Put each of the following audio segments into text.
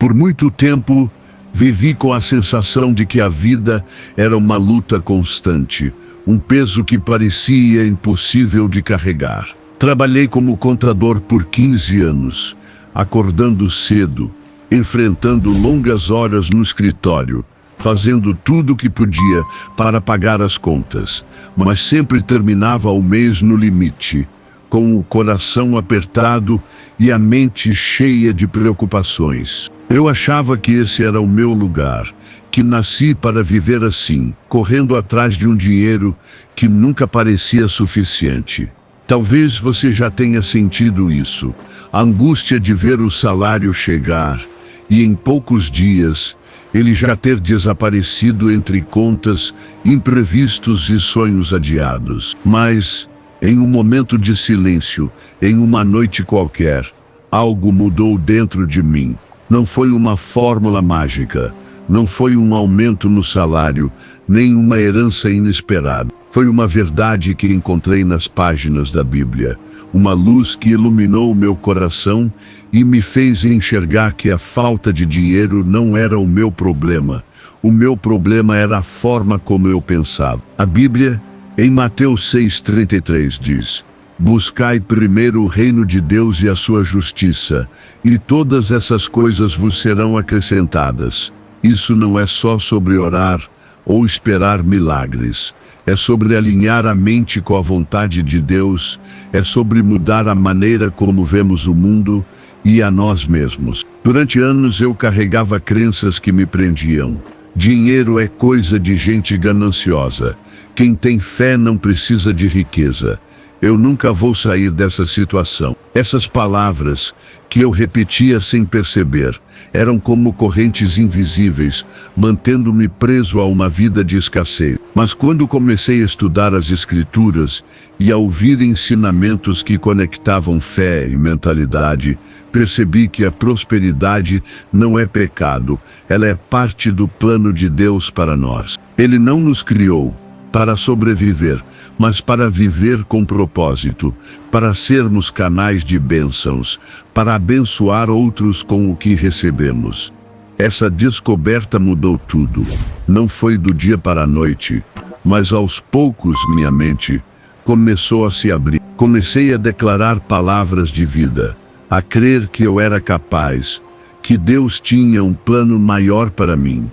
Por muito tempo, vivi com a sensação de que a vida era uma luta constante, um peso que parecia impossível de carregar. Trabalhei como contador por 15 anos, acordando cedo, enfrentando longas horas no escritório, fazendo tudo o que podia para pagar as contas, mas sempre terminava o mês no limite, com o coração apertado e a mente cheia de preocupações. Eu achava que esse era o meu lugar, que nasci para viver assim, correndo atrás de um dinheiro que nunca parecia suficiente. Talvez você já tenha sentido isso, a angústia de ver o salário chegar e em poucos dias ele já ter desaparecido entre contas, imprevistos e sonhos adiados. Mas, em um momento de silêncio, em uma noite qualquer, algo mudou dentro de mim. Não foi uma fórmula mágica, não foi um aumento no salário, nem uma herança inesperada. Foi uma verdade que encontrei nas páginas da Bíblia, uma luz que iluminou o meu coração e me fez enxergar que a falta de dinheiro não era o meu problema. O meu problema era a forma como eu pensava. A Bíblia, em Mateus 6,33 diz: buscai primeiro o reino de Deus e a sua justiça, e todas essas coisas vos serão acrescentadas. Isso não é só sobre orar ou esperar milagres. É sobre alinhar a mente com a vontade de Deus, é sobre mudar a maneira como vemos o mundo e a nós mesmos. Durante anos eu carregava crenças que me prendiam. Dinheiro é coisa de gente gananciosa. Quem tem fé não precisa de riqueza. Eu nunca vou sair dessa situação. Essas palavras, que eu repetia sem perceber, eram como correntes invisíveis, mantendo-me preso a uma vida de escassez. Mas quando comecei a estudar as Escrituras e a ouvir ensinamentos que conectavam fé e mentalidade, percebi que a prosperidade não é pecado, ela é parte do plano de Deus para nós. Ele não nos criou para sobreviver, mas para viver com propósito, para sermos canais de bênçãos, para abençoar outros com o que recebemos. Essa descoberta mudou tudo. Não foi do dia para a noite, mas aos poucos minha mente começou a se abrir. Comecei a declarar palavras de vida, a crer que eu era capaz, que Deus tinha um plano maior para mim.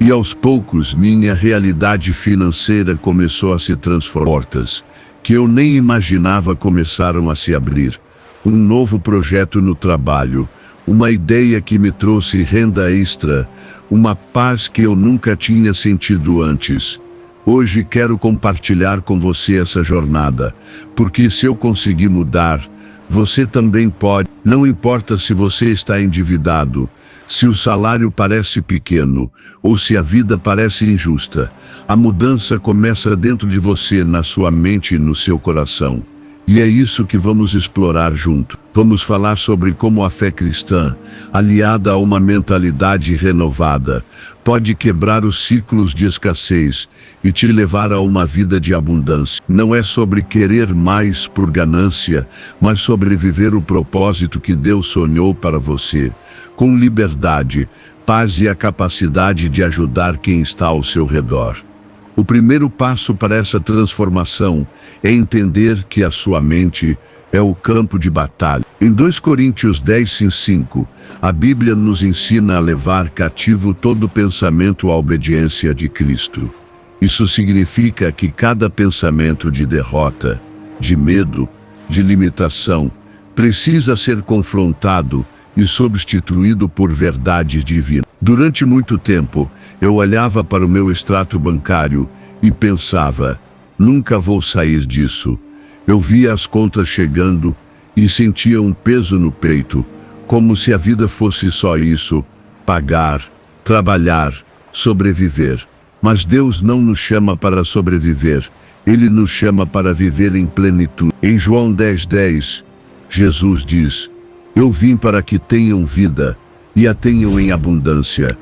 E aos poucos minha realidade financeira começou a se transformar. Portas que eu nem imaginava começaram a se abrir. Um novo projeto no trabalho, uma ideia que me trouxe renda extra, uma paz que eu nunca tinha sentido antes. Hoje quero compartilhar com você essa jornada, porque se eu conseguir mudar, você também pode. Não importa se você está endividado, se o salário parece pequeno, ou se a vida parece injusta, a mudança começa dentro de você, na sua mente e no seu coração. E é isso que vamos explorar junto. Vamos falar sobre como a fé cristã, aliada a uma mentalidade renovada, pode quebrar os ciclos de escassez e te levar a uma vida de abundância. Não é sobre querer mais por ganância, mas sobre viver o propósito que Deus sonhou para você, com liberdade, paz e a capacidade de ajudar quem está ao seu redor. O primeiro passo para essa transformação é entender que a sua mente é o campo de batalha. Em 2 Coríntios 10:5, a Bíblia nos ensina a levar cativo todo pensamento à obediência de Cristo. Isso significa que cada pensamento de derrota, de medo, de limitação, precisa ser confrontado e substituído por verdade divina. Durante muito tempo, eu olhava para o meu extrato bancário e pensava, nunca vou sair disso. Eu via as contas chegando e sentia um peso no peito, como se a vida fosse só isso, pagar, trabalhar, sobreviver. Mas Deus não nos chama para sobreviver, Ele nos chama para viver em plenitude. Em João 10:10, Jesus diz: eu vim para que tenham vida e a tenham em abundância.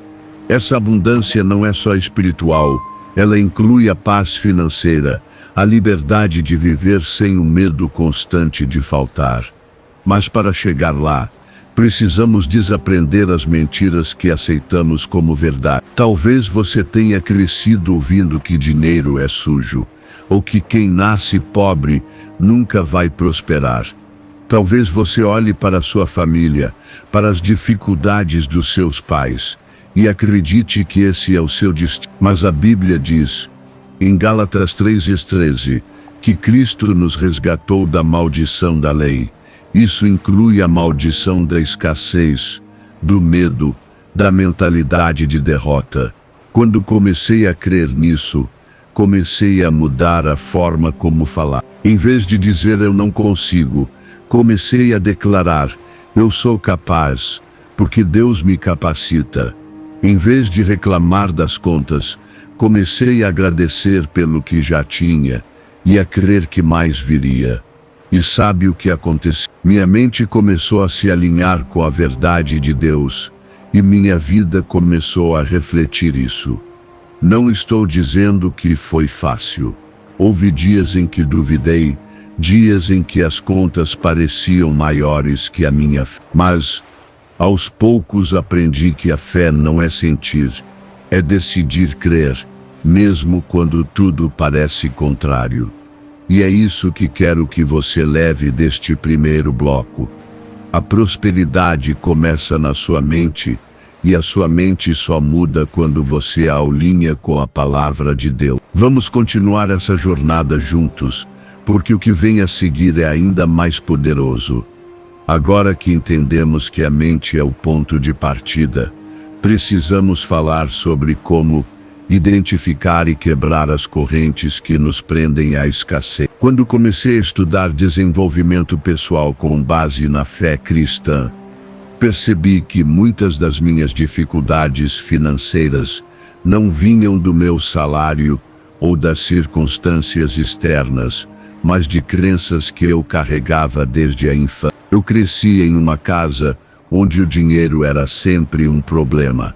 Essa abundância não é só espiritual, ela inclui a paz financeira, a liberdade de viver sem o medo constante de faltar. Mas para chegar lá, Precisamos desaprender as mentiras que aceitamos como verdade. Talvez você tenha crescido ouvindo que dinheiro é sujo, ou que quem nasce pobre nunca vai prosperar. Talvez você olhe para a sua família, para as dificuldades dos seus pais, e acredite que esse é o seu destino. Mas a Bíblia diz, em Gálatas 3:13, que Cristo nos resgatou da maldição da lei. Isso inclui a maldição da escassez, do medo, da mentalidade de derrota. Quando comecei a crer nisso, comecei a mudar a forma como falar. Em vez de dizer eu não consigo, comecei a declarar, eu sou capaz, porque Deus me capacita. Em vez de reclamar das contas, comecei a agradecer pelo que já tinha, e a crer que mais viria. E sabe o que aconteceu? Minha mente começou a se alinhar com a verdade de Deus, e minha vida começou a refletir isso. Não estou dizendo que foi fácil. Houve dias em que duvidei, dias em que as contas pareciam maiores que a minha fé. Mas, aos poucos aprendi que a fé não é sentir, é decidir crer, mesmo quando tudo parece contrário. E é isso que quero que você leve deste primeiro bloco. A prosperidade começa na sua mente, e a sua mente só muda quando você a alinha com a palavra de Deus. Vamos continuar essa jornada juntos, porque o que vem a seguir é ainda mais poderoso. Agora que entendemos que a mente é o ponto de partida, precisamos falar sobre como identificar e quebrar as correntes que nos prendem à escassez. Quando comecei a estudar desenvolvimento pessoal com base na fé cristã, percebi que muitas das minhas dificuldades financeiras não vinham do meu salário ou das circunstâncias externas, mas de crenças que eu carregava desde a infância. Eu cresci em uma casa onde o dinheiro era sempre um problema.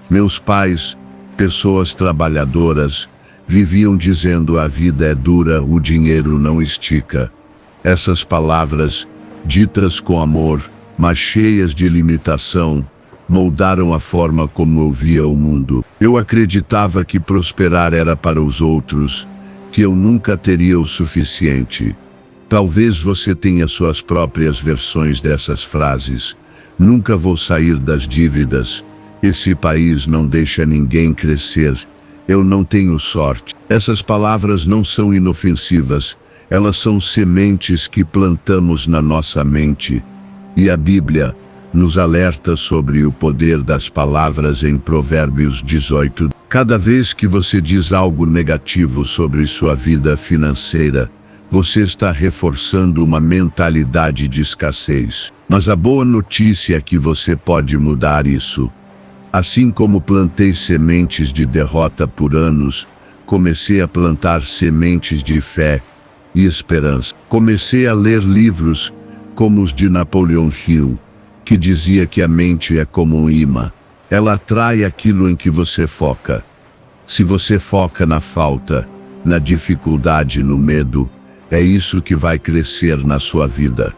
Meus pais, pessoas trabalhadoras, viviam dizendo a vida é dura, o dinheiro não estica. Essas palavras, ditas com amor, mas cheias de limitação, moldaram a forma como eu via o mundo. Eu acreditava que prosperar era para os outros, que eu nunca teria o suficiente. Talvez você tenha suas próprias versões dessas frases. Nunca vou sair das dívidas. Esse país não deixa ninguém crescer. Eu não tenho sorte. Essas palavras não são inofensivas. Elas são sementes que plantamos na nossa mente. E a Bíblia nos alerta sobre o poder das palavras em Provérbios 18. Cada vez que você diz algo negativo sobre sua vida financeira, você está reforçando uma mentalidade de escassez. Mas a boa notícia é que você pode mudar isso. Assim como plantei sementes de derrota por anos, comecei a plantar sementes de fé e esperança. Comecei a ler livros como os de Napoleon Hill, que dizia que a mente é como um imã. Ela atrai aquilo em que você foca. Se você foca na falta, na dificuldade, no medo, é isso que vai crescer na sua vida.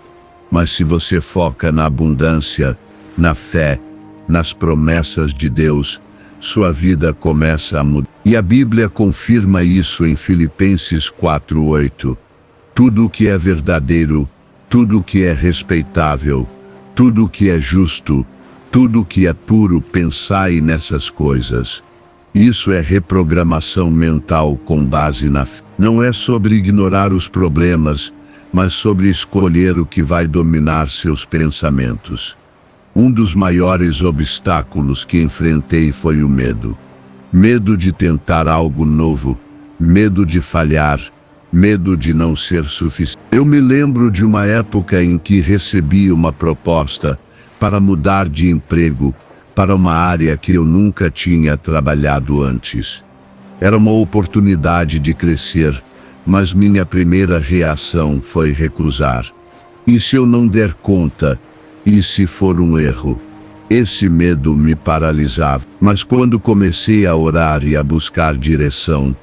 Mas se você foca na abundância, na fé, nas promessas de Deus, sua vida começa a mudar. E a Bíblia confirma isso em Filipenses 4:8. Tudo o que é verdadeiro, tudo o que é respeitável, tudo o que é justo, tudo o que é puro, pensai nessas coisas. Isso é reprogramação mental com base na fé. Não é sobre ignorar os problemas, mas sobre escolher o que vai dominar seus pensamentos. Um dos maiores obstáculos que enfrentei foi o medo. Medo de tentar algo novo, medo de falhar, medo de não ser suficiente. Eu me lembro de uma época em que recebi uma proposta para mudar de emprego para uma área que eu nunca tinha trabalhado antes. Era uma oportunidade de crescer, mas minha primeira reação foi recusar. E se eu não der conta? E se for um erro? Esse medo me paralisava. Mas quando comecei a orar e a buscar direção,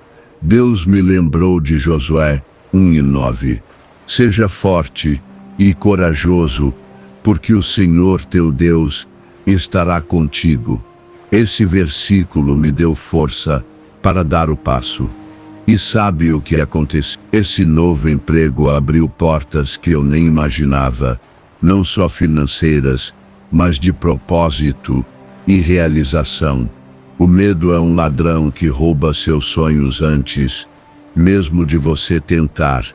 Deus me lembrou de Josué 1:9. Seja forte e corajoso, porque o Senhor teu Deus estará contigo. Esse versículo me deu força para dar o passo. E sabe o que aconteceu? Esse novo emprego abriu portas que eu nem imaginava, não só financeiras, mas de propósito e realização. O medo é um ladrão que rouba seus sonhos antes, mesmo de você tentar.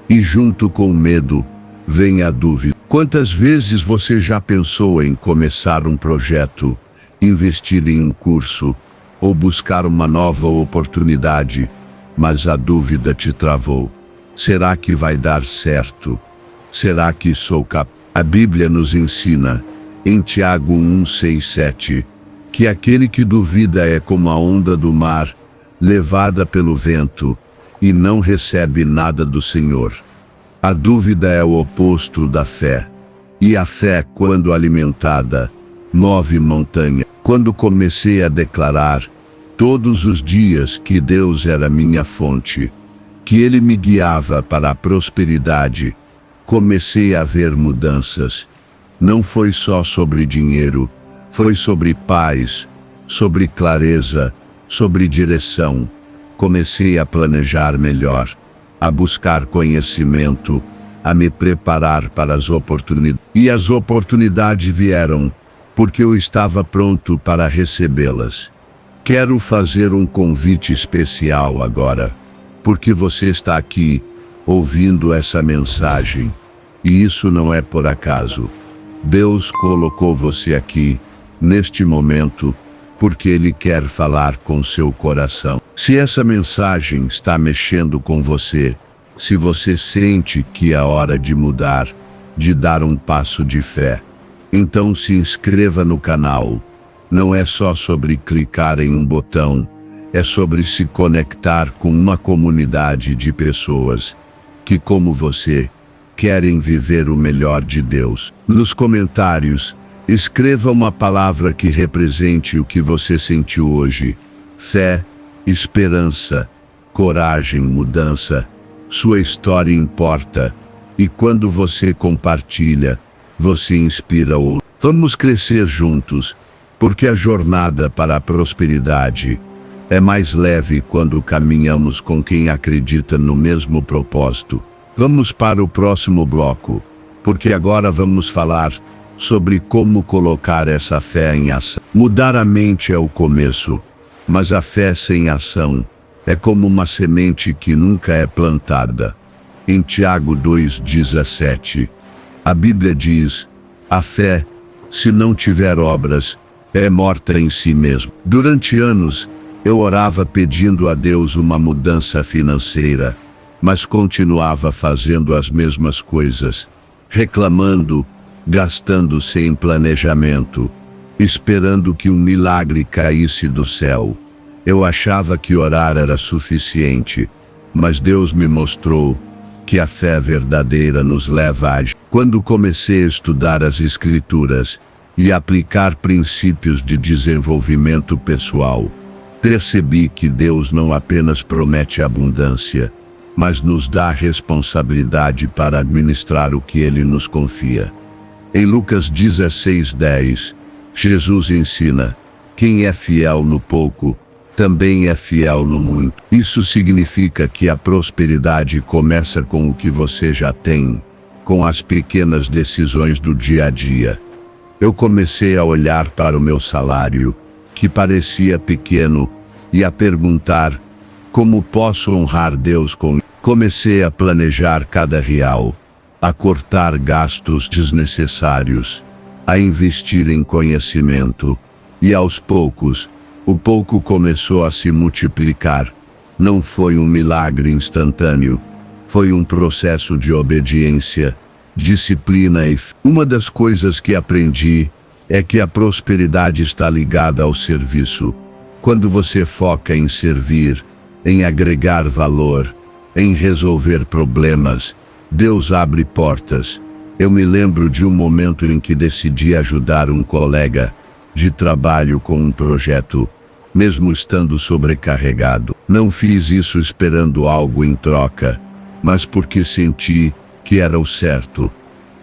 E junto com o medo, vem a dúvida. Quantas vezes você já pensou em começar um projeto, investir em um curso, ou buscar uma nova oportunidade, mas a dúvida te travou? Será que vai dar certo? Será que sou capaz? A Bíblia nos ensina, em Tiago 1:6-7, que aquele que duvida é como a onda do mar, levada pelo vento, e não recebe nada do Senhor. A dúvida é o oposto da fé. E a fé, quando alimentada, move montanha. Quando comecei a declarar todos os dias que Deus era minha fonte, que Ele me guiava para a prosperidade, comecei a ver mudanças. Não foi só sobre dinheiro, foi sobre paz, sobre clareza, sobre direção. Comecei a planejar melhor, a buscar conhecimento, a me preparar para as oportunidades. E as oportunidades vieram, porque eu estava pronto para recebê-las. Quero fazer um convite especial agora, porque você está aqui, ouvindo essa mensagem. E isso não é por acaso. Deus colocou você aqui, neste momento, porque Ele quer falar com seu coração. Se essa mensagem está mexendo com você, se você sente que é hora de mudar, de dar um passo de fé, então se inscreva no canal. Não é só sobre clicar em um botão, é sobre se conectar com uma comunidade de pessoas que, como você, querem viver o melhor de Deus. Nos comentários, escreva uma palavra que represente o que você sentiu hoje: fé, esperança, coragem, mudança. Sua história importa, e quando você compartilha, você inspira outros. Vamos crescer juntos, porque a jornada para a prosperidade é mais leve quando caminhamos com quem acredita no mesmo propósito. Vamos para o próximo bloco, porque agora vamos falar sobre como colocar essa fé em ação. Mudar a mente é o começo, mas a fé sem ação é como uma semente que nunca é plantada. Em Tiago 2:17, a Bíblia diz: a fé, se não tiver obras, é morta em si mesma. Durante anos, eu orava pedindo a Deus uma mudança financeira, mas continuava fazendo as mesmas coisas, reclamando, gastando sem planejamento, esperando que um milagre caísse do céu. Eu achava que orar era suficiente, mas Deus me mostrou que a fé verdadeira nos leva a agir. Quando comecei a estudar as Escrituras e aplicar princípios de desenvolvimento pessoal, percebi que Deus não apenas promete abundância, mas nos dá a responsabilidade para administrar o que Ele nos confia. Em Lucas 16:10, Jesus ensina: quem é fiel no pouco, também é fiel no muito. Isso significa que a prosperidade começa com o que você já tem, com as pequenas decisões do dia a dia. Eu comecei a olhar para o meu salário, que parecia pequeno, e a perguntar: como posso honrar Deus com isso? Comecei a planejar cada real, a cortar gastos desnecessários, a investir em conhecimento, e aos poucos, o pouco começou a se multiplicar. Não foi um milagre instantâneo, foi um processo de obediência, disciplina e fé. Uma das coisas que aprendi é que a prosperidade está ligada ao serviço. Quando você foca em servir, em agregar valor, em resolver problemas, Deus abre portas. Eu me lembro de um momento em que decidi ajudar um colega de trabalho com um projeto, mesmo estando sobrecarregado. Não fiz isso esperando algo em troca, mas porque senti que era o certo.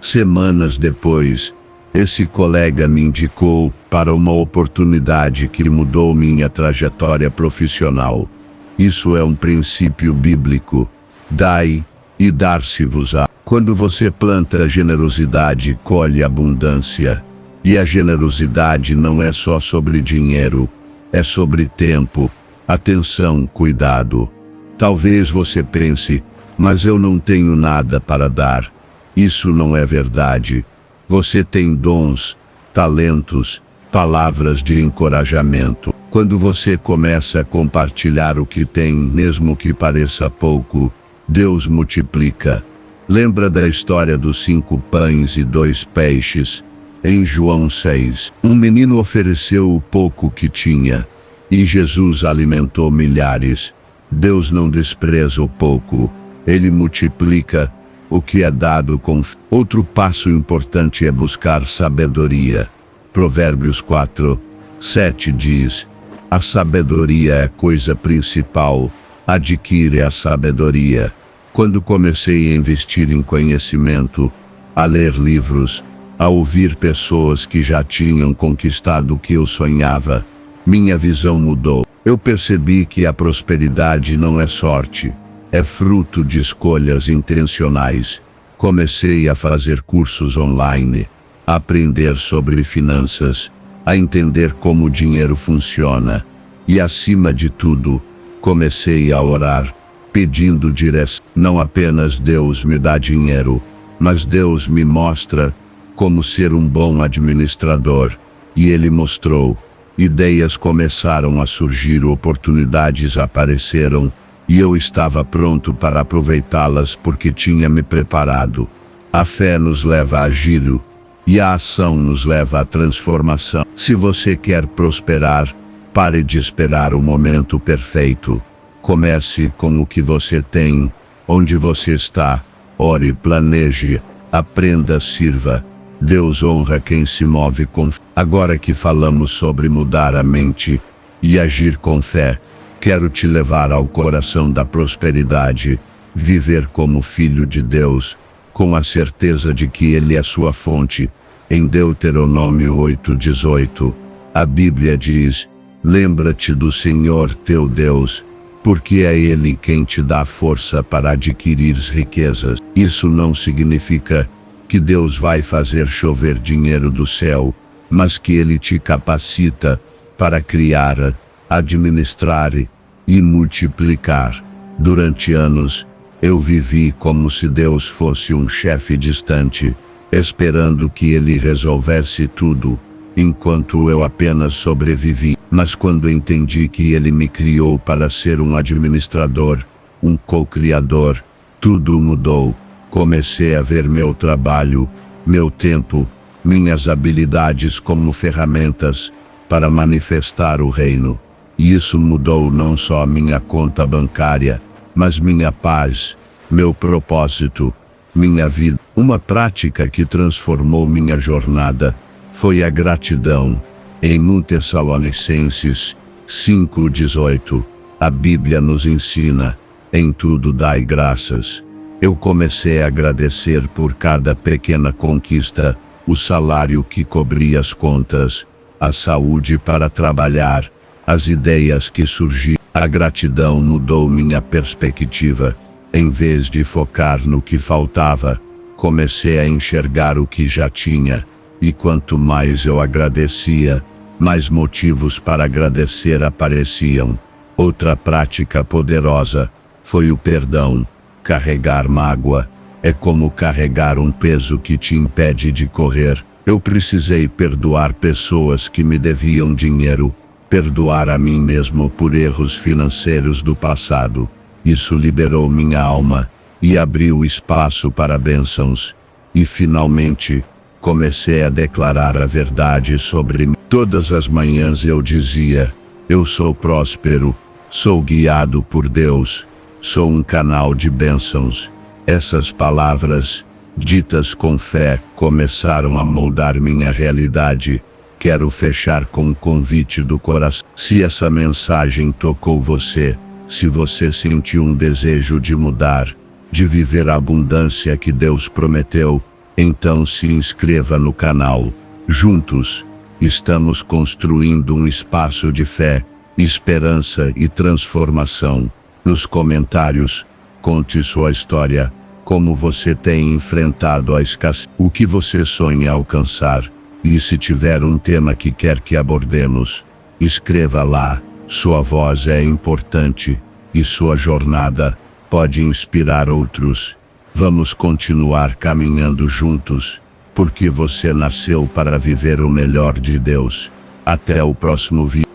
Semanas depois, esse colega me indicou para uma oportunidade que mudou minha trajetória profissional. Isso é um princípio bíblico. Dai, e dar-se-vos-á. Quando você planta generosidade, colhe abundância. E a generosidade não é só sobre dinheiro, é sobre tempo, atenção, cuidado. Talvez você pense, mas eu não tenho nada para dar. Isso não é verdade. Você tem dons, talentos, palavras de encorajamento. Quando você começa a compartilhar o que tem, mesmo que pareça pouco, Deus multiplica. Lembra da história dos 5 pães e 2 peixes? Em João 6, um menino ofereceu o pouco que tinha, e Jesus alimentou milhares. Deus não despreza o pouco, Ele multiplica o que é dado com fé. Outro passo importante é buscar sabedoria. Provérbios 4, 7 diz: a sabedoria é coisa principal, adquire a sabedoria. Quando comecei a investir em conhecimento, a ler livros, a ouvir pessoas que já tinham conquistado o que eu sonhava, minha visão mudou. Eu percebi que a prosperidade não é sorte, é fruto de escolhas intencionais. Comecei a fazer cursos online, a aprender sobre finanças, a entender como o dinheiro funciona e, acima de tudo, comecei a orar, pedindo direção. Não apenas Deus me dá dinheiro, mas Deus me mostra como ser um bom administrador. E Ele mostrou. Ideias começaram a surgir, oportunidades apareceram, e eu estava pronto para aproveitá-las porque tinha me preparado. A fé nos leva a agir, e a ação nos leva à transformação. Se você quer prosperar, pare de esperar o momento perfeito. Comece com o que você tem, onde você está. Ore, planeje, aprenda, sirva. Deus honra quem se move com fé. Agora que falamos sobre mudar a mente e agir com fé, quero te levar ao coração da prosperidade, viver como filho de Deus, com a certeza de que Ele é sua fonte. Em Deuteronômio 8:18, a Bíblia diz: lembra-te do Senhor teu Deus, porque é Ele quem te dá força para adquirir riquezas. Isso não significa que Deus vai fazer chover dinheiro do céu, mas que Ele te capacita para criar, administrar e multiplicar. Durante anos, eu vivi como se Deus fosse um chefe distante, esperando que Ele resolvesse tudo, enquanto eu apenas sobrevivi. Mas quando entendi que Ele me criou para ser um administrador, um co-criador, tudo mudou. Comecei a ver meu trabalho, meu tempo, minhas habilidades como ferramentas para manifestar o reino. E isso mudou não só minha conta bancária, mas minha paz, meu propósito, minha vida. Uma prática que transformou minha jornada foi a gratidão. Em 1 Tessalonicenses 5:18, a Bíblia nos ensina: em tudo dai graças. Eu comecei a agradecer por cada pequena conquista, o salário que cobria as contas, a saúde para trabalhar, as ideias que surgiram. A gratidão mudou minha perspectiva. Em vez de focar no que faltava, comecei a enxergar o que já tinha. E quanto mais eu agradecia, mais motivos para agradecer apareciam. Outra prática poderosa foi o perdão. Carregar mágoa é como carregar um peso que te impede de correr. Eu precisei perdoar pessoas que me deviam dinheiro, perdoar a mim mesmo por erros financeiros do passado. Isso liberou minha alma e abriu espaço para bênçãos. E finalmente, comecei a declarar a verdade sobre mim. Todas as manhãs eu dizia: eu sou próspero, sou guiado por Deus, sou um canal de bênçãos. Essas palavras, ditas com fé, começaram a moldar minha realidade. Quero fechar com um convite do coração. Se essa mensagem tocou você, se você sentiu um desejo de mudar, de viver a abundância que Deus prometeu, Então se inscreva no canal. Juntos, estamos construindo um espaço de fé, esperança e transformação. Nos comentários, conte sua história, como você tem enfrentado a escassez, o que você sonha alcançar. E se tiver um tema que quer que abordemos, escreva lá. Sua voz é importante e sua jornada pode inspirar outros. Vamos continuar caminhando juntos, porque você nasceu para viver o melhor de Deus. Até o próximo vídeo.